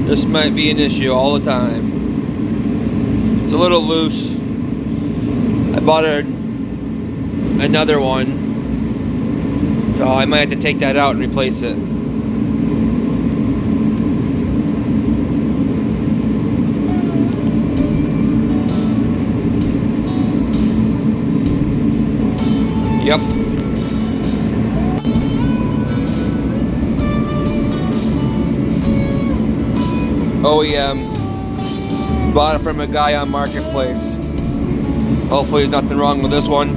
This might be an issue all the time. It's a little loose. I bought another one, so I might have to take that out and replace it. Yep. OEM. Bought it from a guy on Marketplace. Hopefully there's nothing wrong with this one.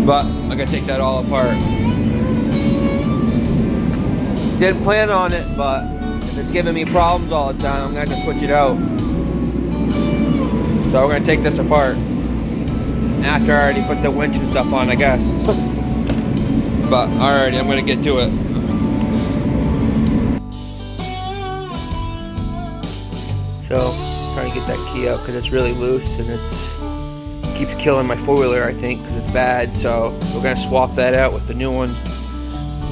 But I gotta take that all apart. Didn't plan on it, but if it's giving me problems all the time, I'm gonna have to switch it out. So we're gonna take this apart. After I already put the winch and stuff on, I guess. But alrighty, I'm gonna get to it. So, trying to get that key out because it's really loose and it keeps killing my four-wheeler, I think, because it's bad. So we're gonna swap that out with the new one.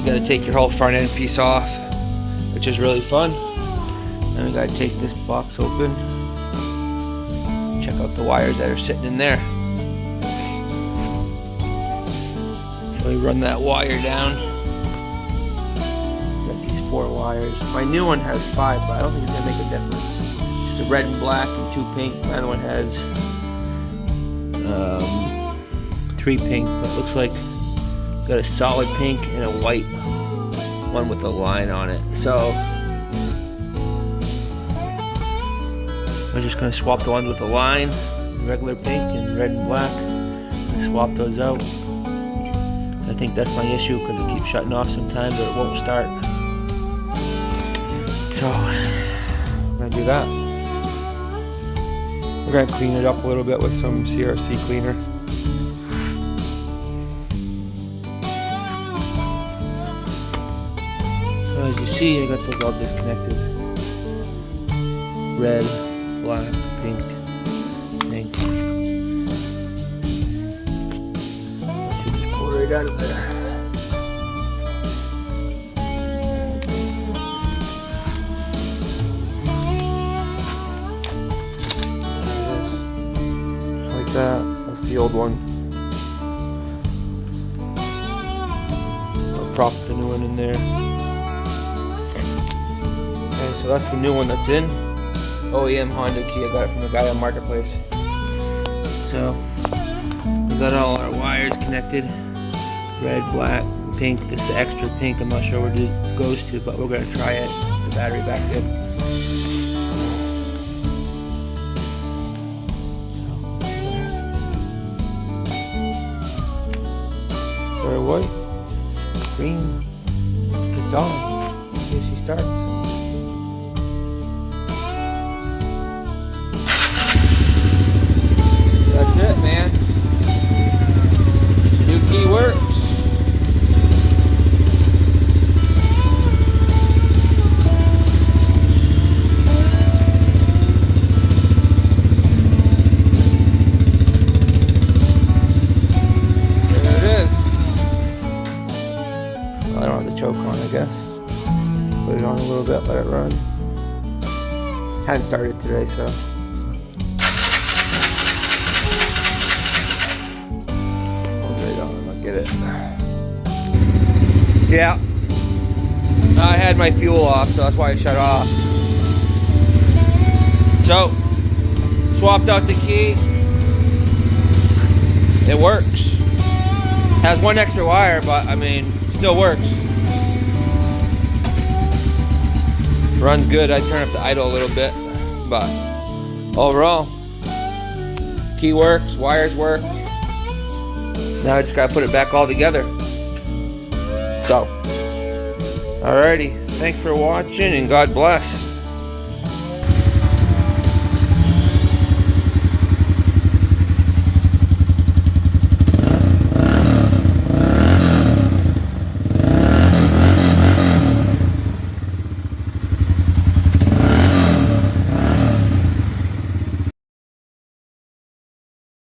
You gotta take your whole front end piece off, which is really fun. And we gotta take this box open. Check out the wires that are sitting in there. So we run that wire down. Got these 4 wires. My new one has 5, but I don't think it's gonna make a difference. Just a red and black and 2 pink. My other one has 3 pink, but it looks like got a solid pink and a white one with a line on it. So I'm just gonna swap the ones with the line, regular pink and red and black, and swap those out. I think that's my issue because it keeps shutting off sometimes or it won't start. So I'm gonna do that. We're gonna clean it up a little bit with some CRC cleaner. So as you see, I got those all disconnected. Red, black, pink, pink. I should just pull right out of there. That's the old one. I'll prop the new one in there. Okay, so that's the new one that's in. OEM Honda key. I got it from a guy on Marketplace. So we got all our wires connected. Red, black, pink. This is the extra pink. I'm not sure where it goes to, but we're gonna try it. The battery back there. White, green, it's on. Let's see if she starts. That's it, man. New key works. I don't have the choke on, I guess. Put it on a little bit, let it run. Hadn't started today, so. I'll get it on and I'll get it. Yeah. I had my fuel off, so that's why I shut off. So, swapped out the key. It works. Has one extra wire, but I mean, still works. Runs good. I turn up the idle a little bit, but overall, key works, wires work. Now I just gotta put it back all together. So, alrighty. Thanks for watching and God bless.